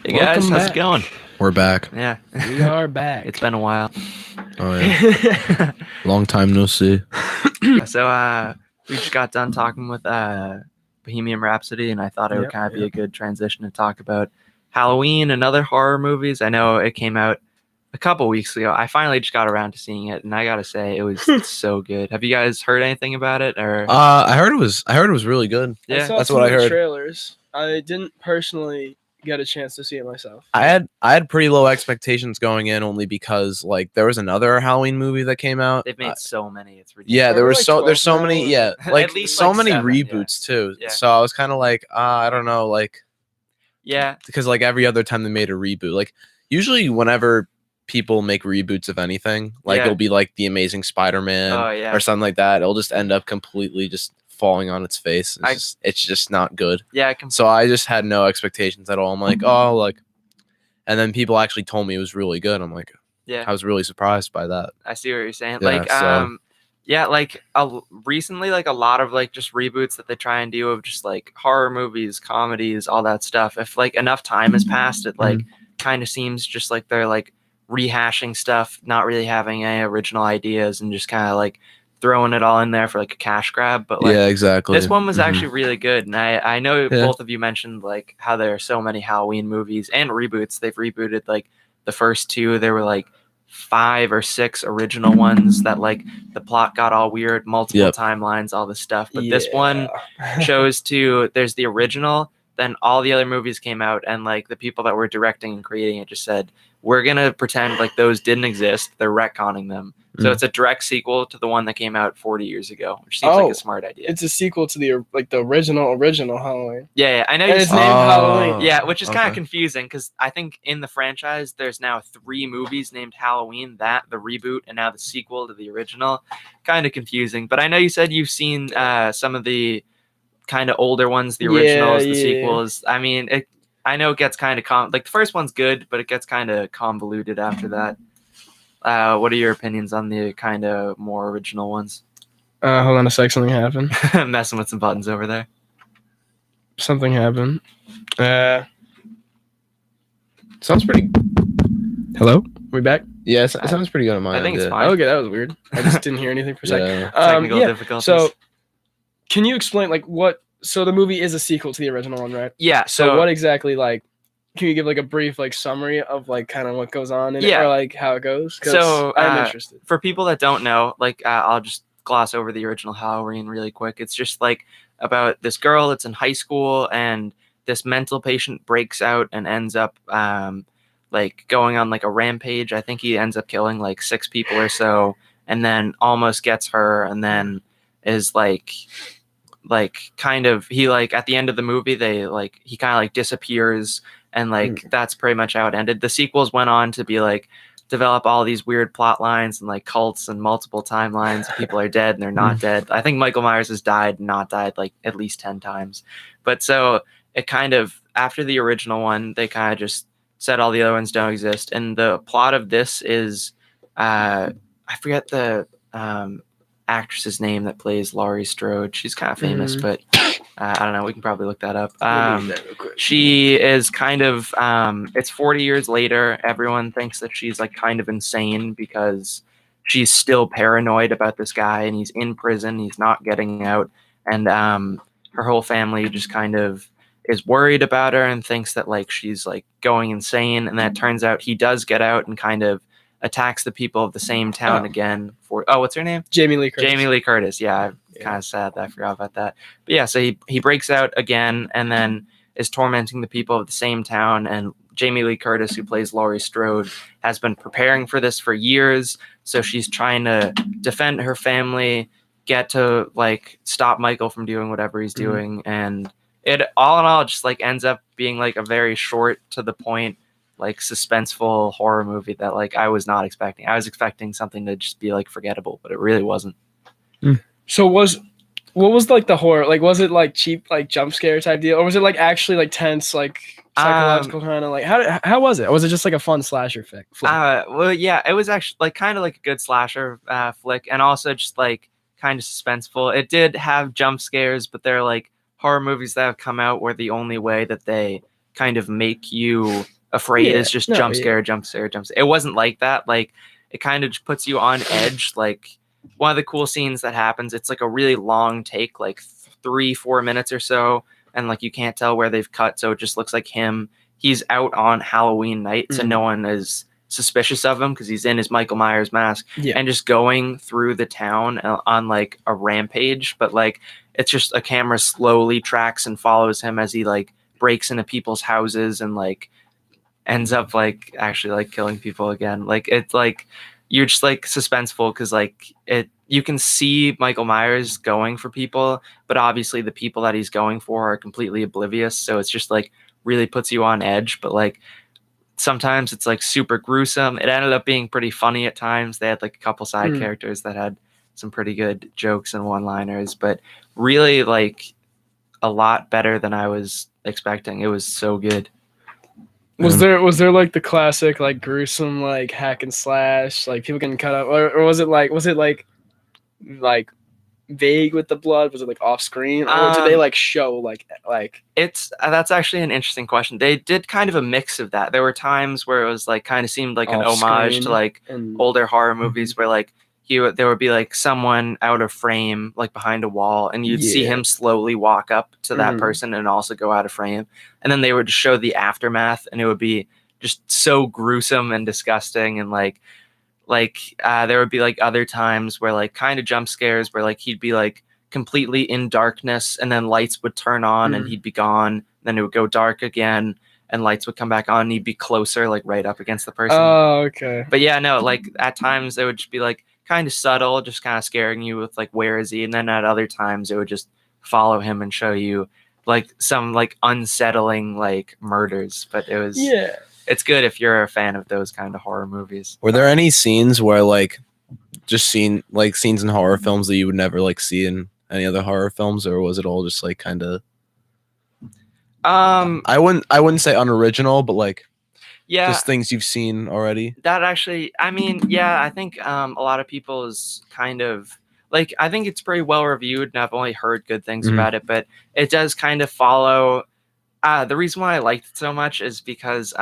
Hey guys, Welcome how's back. it going? We're back. Yeah, We are back. it's been a while. Oh yeah. Long time no see. So we just got done talking with Bohemian Rhapsody, and I thought it would Yep, kind of be a good transition to talk about Halloween and other horror movies. I know it came out a couple weeks ago. I finally just got around to seeing it, and I gotta say it was so good. Have you guys heard anything about it? Or I heard it was really good. I yeah, saw that's some what of I the heard. trailers. I didn't personally get a chance to see it myself. I had pretty low expectations going in only because like there was another Halloween movie that came out. they've made so many. It's ridiculous. Yeah, There there were was like there's 12 so many now, yeah, or- like At least, so like, many 7, yeah. reboots too. Yeah. So I was kind of like I don't know, like Yeah, because like every other time they made a reboot, like usually whenever people make reboots of anything, like Yeah. it'll be like the Amazing Spider-Man Oh, yeah. or something like that. It'll just end up completely just falling on its face. I- It's just not good. yeah. So I just had no expectations at all. I'm like, oh, like, and then people actually told me it was really good. I'm like, Yeah. I was really surprised by that. I see what you're saying. Yeah, Like, so- yeah, like recently, like a lot of like just reboots that they try and do of just like horror movies, comedies, all that stuff. If like enough time has passed, it like kind of seems just like they're like rehashing stuff, not really having any original ideas, and just kind of like throwing it all in there for like a cash grab. But like Yeah, exactly. this one was Mhm. actually really good, and I know Yeah. both of you mentioned like how there are so many Halloween movies and reboots. They've rebooted like the first two. There were like 5 or 6 original ones that like the plot got all weird, multiple Yep. timelines, all this stuff. But this one chose to there's the original, then all the other movies came out, and like the people that were directing and creating it just said, we're gonna pretend like those didn't exist. They're retconning them. So Mm. it's a direct sequel to the one that came out 40 years ago, which seems like Oh, a smart idea. It's a sequel to the original Halloween. Yeah, I know And you it's said. named Halloween. Yeah, which is kind of Okay. confusing because I think in the franchise there's now 3 movies named Halloween, that, the reboot, and now the sequel to the original. Kind of confusing, but I know you said you've seen some of the kind of older ones, the originals, the Yeah. sequels. I mean, I know it gets kind of like the first one's good, but it gets kind of convoluted after that. What are your opinions on the kind of more original ones? Hold on a sec. Something happened. Messing with some buttons over there. Something happened. Sounds pretty. Hello? We back? Yeah, it sounds pretty good on my I end. think it's yeah. fine. Okay, that was weird. I just didn't hear anything for a second. Yeah. Technical Yeah. difficulties. So, can you explain like what? So the movie is a sequel to the original one, right? yeah, So what exactly like? Can you give like a brief like summary of like kind of what goes on in it Yeah. or like how it goes? 'Cause So, I'm interested. for people that don't know, like I'll just gloss over the original Halloween really quick. It's just like about this girl that's in high school, and this mental patient breaks out and ends up like going on like a rampage. I think he ends up killing like 6 people or so, and then almost gets her, and then is like kind of he like at the end of the movie they like he kind of like disappears, and like that's pretty much how it ended. The sequels went on to be like develop all these weird plot lines and like cults and multiple timelines. People are dead and they're not dead. I think Michael Myers has died, not died like at least 10 times. But so it kind of after the original one, they kind of just said all the other ones don't exist. And the plot of this is I forget the actress's name that plays Laurie Strode. She's kind of famous, but I don't know. We can probably look that up. She is kind of it's 40 years later. Everyone thinks that she's like kind of insane because she's still paranoid about this guy, and he's in prison. He's not getting out, and her whole family just kind of is worried about her and thinks that like she's like going insane. And then it turns out he does get out and kind of attacks the people of the same town again for what's her name? Jamie Lee Curtis. Jamie Lee Curtis. Yeah, I'm kind of sad that I forgot about that. But yeah, so he breaks out again and then is tormenting the people of the same town. And Jamie Lee Curtis, who plays Laurie Strode, has been preparing for this for years. So she's trying to defend her family, get to like stop Michael from doing whatever he's doing. And it all in all just like ends up being like a very short to the point, like suspenseful horror movie that like I was not expecting. I was expecting something to just be like forgettable, but it really wasn't. So what was like the horror? Like was it like cheap like jump scare type deal, or was it like actually like tense like psychological kind of like how was it? Or was it just like a fun slasher flick? Well, yeah, it was actually like kind of like a good slasher flick, and also just like kind of suspenseful. It did have jump scares, but they're like horror movies that have come out where the only way that they kind of make you afraid Yeah, is just no, jump yeah. scare, jump scare, jump scare. It wasn't like that. Like it kind of just puts you on edge. Like one of the cool scenes that happens, it's like a really long take, like 3-4 minutes or so, and like you can't tell where they've cut, so it just looks like him. He's out on Halloween night, so no one is suspicious of him because he's in his Michael Myers mask Yeah. and just going through the town on like a rampage. But like it's just a camera slowly tracks and follows him as he like breaks into people's houses and like ends up like actually like killing people again. Like it's like you're just like suspenseful because like it you can see Michael Myers going for people, but obviously the people that he's going for are completely oblivious. So it's just like really puts you on edge. But like sometimes it's like super gruesome. It ended up being pretty funny at times. They had like a couple side characters that had some pretty good jokes and one-liners, but really like a lot better than I was expecting. It was so good. Was there like the classic like gruesome like hack and slash like people getting cut up or was it like vague with the blood? Was it like off screen or did they like show like it's that's actually an interesting question. They did kind of a mix of that. There were times where it was like kind of seemed like an homage to like older horror movies where like there would be like someone out of frame like behind a wall and you'd see him slowly walk up to that person and also go out of frame, and then they would show the aftermath and it would be just so gruesome and disgusting. And like there would be like other times where like kind of jump scares where like he'd be like completely in darkness and then lights would turn on and he'd be gone, then it would go dark again and lights would come back on and he'd be closer like right up against the person. Oh, okay. But yeah, no, like at times they would just be like kind of subtle, just kind of scaring you with like where is he, and then at other times it would just follow him and show you like some like unsettling like murders. But it was it's good if you're a fan of those kind of horror movies. Were there any scenes where like just scenes in horror films that you would never like see in any other horror films, or was it all just like kind of I wouldn't say unoriginal, but like just things you've seen already? That actually, I mean, yeah, I think a lot of people is kind of like, I think it's pretty well reviewed and I've only heard good things about it, but it does kind of follow. The reason why I liked it so much is because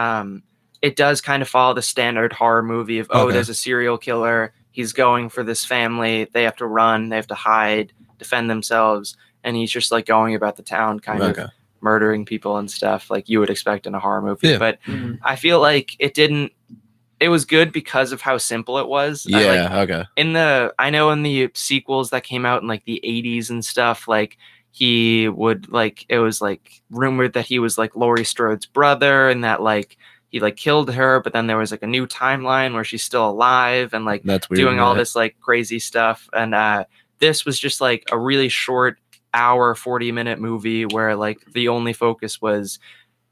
it does kind of follow the standard horror movie of, there's a serial killer. He's going for this family. They have to run. They have to hide, defend themselves. And he's just like going about the town kind of murdering people and stuff like you would expect in a horror movie. Yeah. But I feel like it was good because of how simple it was. I know in the sequels that came out in like the 80s and stuff, like he would like, it was like rumored that he was like Laurie Strode's brother and that like he like killed her, but then there was like a new timeline where she's still alive and like that's weird, doing all this like crazy stuff. And this was just like a really short hour 40-minute movie where like the only focus was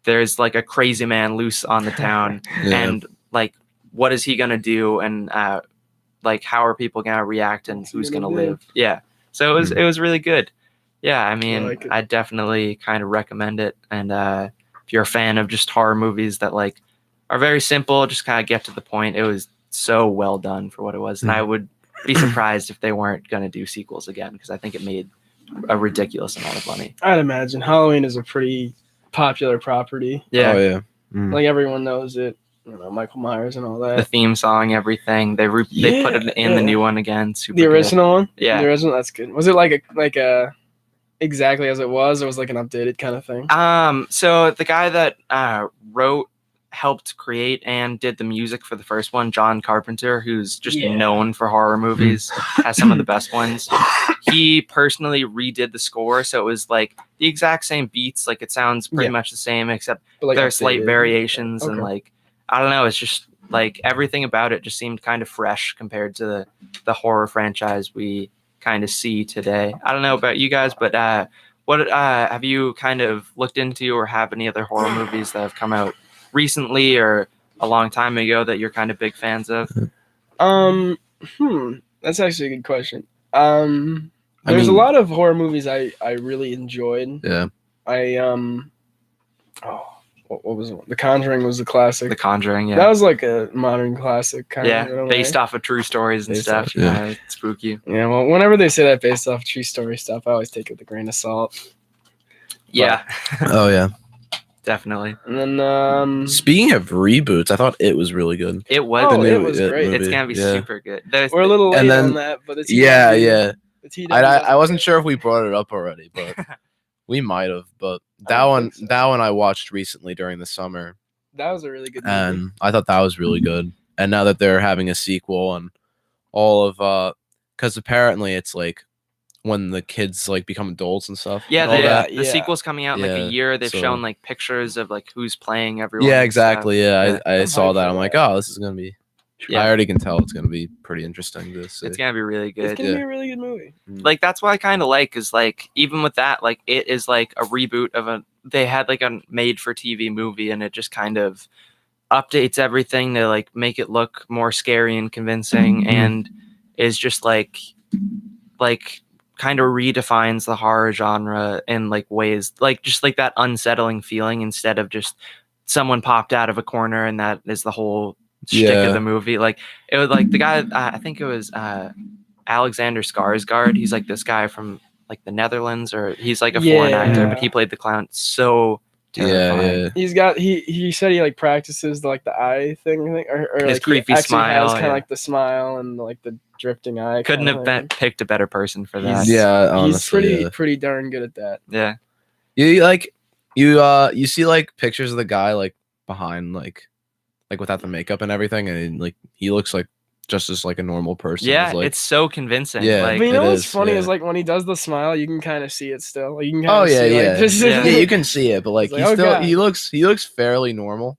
there's like a crazy man loose on the town and like what is he gonna do and like how are people gonna react and who's gonna live. So it was really good. I mean, I definitely kind of recommend it. And if you're a fan of just horror movies that like are very simple, just kind of get to the point, it was so well done for what it was. And I would be surprised if they weren't going to do sequels again because I think it made a ridiculous amount of money. I'd imagine Halloween is a pretty popular property. Like everyone knows it. You know, Michael Myers and all that. The theme song, everything. They put it in the new one again. Super the original one? Yeah. The original, that's good. Was it like a exactly as it was, or was it like an updated kind of thing? So the guy that helped create and did the music for the first one, John Carpenter, who's just known for horror movies, has some of the best ones. He personally redid the score, so it was like the exact same beats. Like it sounds pretty much the same, except like there are slight variations and like I don't know. It's just like everything about it just seemed kind of fresh compared to the horror franchise we kind of see today. I don't know about you guys, but what have you kind of looked into or have any other horror movies that have come out recently or a long time ago that you're kind of big fans of? That's actually a good question. There's a lot of horror movies I really enjoyed. What was it? The Conjuring was a classic. The Conjuring, that was like a modern classic kind of based off of true stories and stuff. Spooky. Yeah, well, whenever they say that based off true story stuff, I always take it with a grain of salt. Definitely. And then Speaking of reboots, I thought it was really good. It was. Oh, The it new- was uh, great. movie. It's gonna be Yeah. super good. There's, we're a little late And then- on that, but the Yeah, TW yeah. The TW I doesn't wasn't get- sure if we brought it up already, but we might have. But I don't think so. that one I watched recently during the summer, That was a really good movie. and I thought that was really good. And now that they're having a sequel and all of because apparently it's like when the kids like become adults and stuff. yeah, and all the, that. the sequel's coming out in like Yeah, a year. They've so- shown like pictures of like who's playing everyone. Yeah, and stuff. exactly. Yeah, Yeah. I I'm saw hyped that. for I'm like, that. oh, this is gonna be. Yeah. I already can tell it's gonna be pretty interesting to see. It's gonna be really It's good. gonna Yeah. be a really good movie. Like that's what I kind of like is like even with that like it is like a reboot of a they had like a made for TV movie and it just kind of updates everything to like make it look more scary and convincing and is just like kind of redefines the horror genre in like ways like just like that unsettling feeling instead of just someone popped out of a corner and that is the whole shtick Yeah. of the movie. Like it was like the guy I think it was Alexander Skarsgård. He's like this guy from like the Netherlands or he's like a foreign actor, Yeah. but he played the clown so terrifying. Yeah. He said he like practices the, like the eye thing, I think, or His like creepy he actually smile, has kind of yeah. like the smile and like the drifting eye. Couldn't kinda have thing. picked a better person for that. Yeah, honestly, He's pretty yeah. pretty darn good at that. Yeah. You like you see like pictures of the guy like behind like without the makeup and everything, and like he looks like just as like a normal person. Yeah, as, like, it's so convincing. Yeah. Like But you know it what's is, funny yeah. is like when he does the smile, you can kind of see it still. Like, you can kind oh of yeah, see, yeah. like, this Yeah. is Yeah, you can see it, but like It's he like, oh, still God. he looks fairly normal,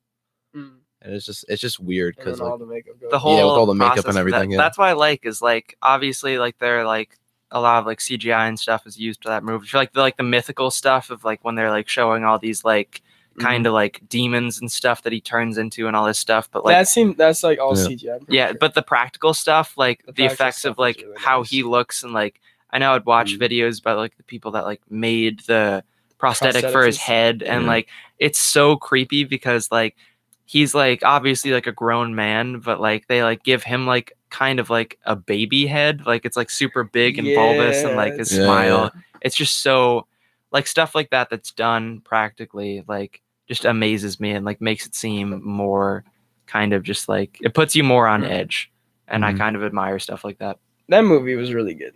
Mm. and it's just weird And because then all like the makeup goes. the whole with all the makeup process and of everything, That, yeah. That's what I like is like obviously like they're like a lot of like CGI and stuff is used for that movie. For like the mythical stuff of like when they're like showing all these like kind of like demons and stuff that he turns into and all this stuff. But like that's like all Yeah. CGI. I'm pretty yeah, sure. but the practical stuff, like The the practical effects stuff of is like really how nice. he looks and like I know I'd watch Mm. videos about like the people that like made the prosthetic Prosthetics for his and stuff. head and Yeah. like it's so creepy because like he's like obviously like a grown man, but like they like give him like kind of like a baby head, like it's like super big and bulbous and like his Yeah, smile. It's just so like stuff like that that's done practically like just amazes me and like makes it seem more kind of just like it puts you more on Mhm. edge and I Mhm. kind of admire stuff like that. That movie was really good.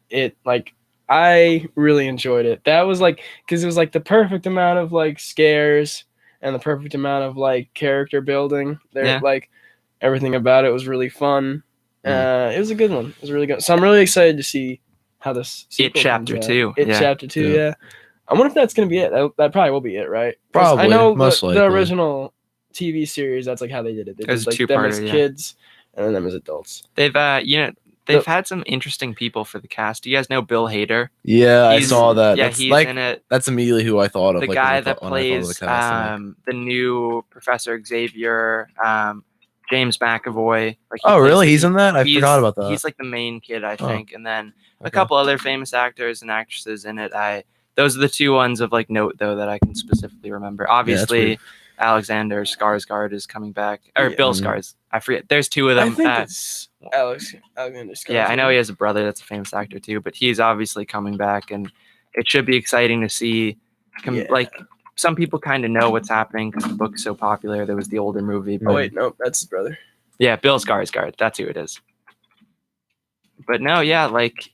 It like I really enjoyed it. That was like because it was like the perfect amount of like scares and the perfect amount of like character building. There, Yeah. like everything about it was really fun. It was a good one. It was really good. So I'm really excited to see how this sequel Chapter comes out. 2, It yeah. Chapter 2, Yeah. yeah. I wonder if that's gonna be it. That probably will be it, right? 'Cause I Probably, know most the likely. original TV series. That's like how they did it. They It was did a like them as two-parter, yeah. kids and then them as adults. They've they've had some interesting people for the cast. Do you guys know Bill Hader? yeah, I He's- saw that. Yeah, that's he's like in it. that's immediately who I thought of. The like, guy when I that thought of the plays cast, I'm like, the new Professor Xavier, James McAvoy. Like he oh plays really? the- He's in that? I he's- forgot about that. He's like the main kid, I Oh, think, and then a Okay. couple other famous actors and actresses in it. Those are the two ones of like note though that I can specifically remember. Obviously, weird. Alexander Skarsgård is coming back, or Yeah. Bill Mhm. Skars. I forget. There's two of I them. think it's Alexander Skarsgård. Yeah, I know he has a brother that's a famous actor too, but he's obviously coming back, and it should be exciting to see. Yeah. Like some people kind of know what's happening because the book is so popular. There was the older movie. Oh But wait, no, that's his brother. yeah, Bill Skarsgård. That's who it is. But no, yeah, like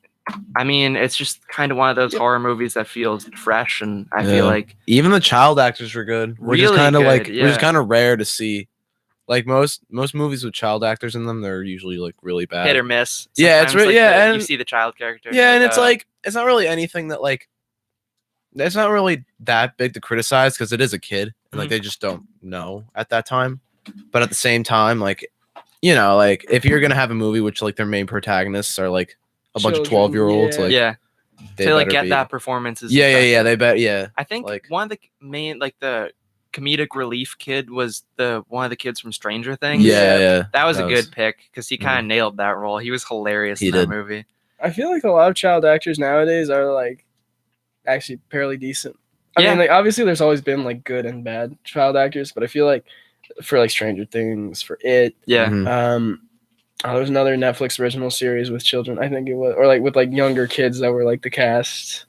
I mean, it's just kind of one of those Yep. horror movies that feels fresh, and I Yeah. feel like Even the child actors were good. Which is Really kind of like good, which is yeah. kind of rare to see. Like most movies with child actors in them, they're usually like really bad. hit or miss. Yeah, it's Sometimes, re- yeah, you and- see the child character. Yeah, and it's like it's not really anything that like it's not really that big to criticize because it is a kid and like Mhm. they just don't know at that time. But at the same time, like like if you're gonna have a movie which like their main protagonists are like a bunch of Children, 12-year-olds, yeah. like yeah, they to like better get be- that performance is Yeah, effective. they bet. Yeah, I think like- one of the main like the comedic relief kid was one of the kids from Stranger Things. yeah. That was That a was- good pick because he kind of nailed that role. He was hilarious He in did. that movie. I feel like a lot of child actors nowadays are like actually fairly decent. I Yeah. mean, like obviously there's always been like good and bad child actors, but I feel like for like Stranger Things, for It, Yeah, Mhm. there was another Netflix original series with children. I think it was, or like with like younger kids that were like the cast.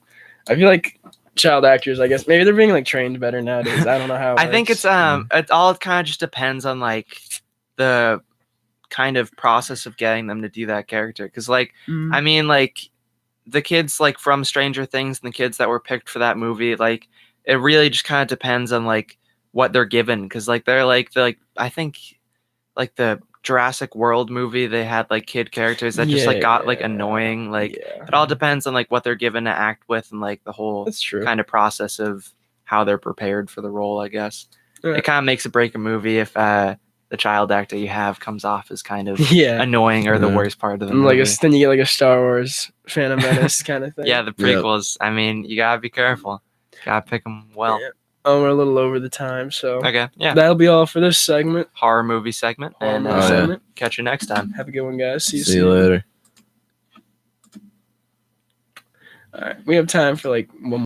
I feel like child actors, I guess. Maybe they're being like trained better nowadays. I don't know how. I think it's it all kind of just depends on like the kind of process of getting them to do that character. Because like Mm. I mean like the kids like from Stranger Things and the kids that were picked for that movie, like it really just kind of depends on like what they're given. Because like they're like I think like the Jurassic World movie, they had like kid characters that just like got like annoying. Like yeah, it all depends on like what they're given to act with and like the whole that's true. kind of process of how they're prepared for the role, I guess. Yeah. It kind of makes or break a movie if the child actor you have comes off as kind of Yeah, annoying or the Yeah. worst part of the and movie. then you get like a Star Wars Phantom Menace kind of thing. Yeah, the prequels. I mean, you gotta be careful. Gotta pick them well. Yeah. Oh, we're a little over the time, so Okay, yeah. that'll be all for this segment. Horror movie segment. Horror And movie yeah. segment. catch you next time. Have a good one, guys. See you See soon. you later. All right, we have time for like one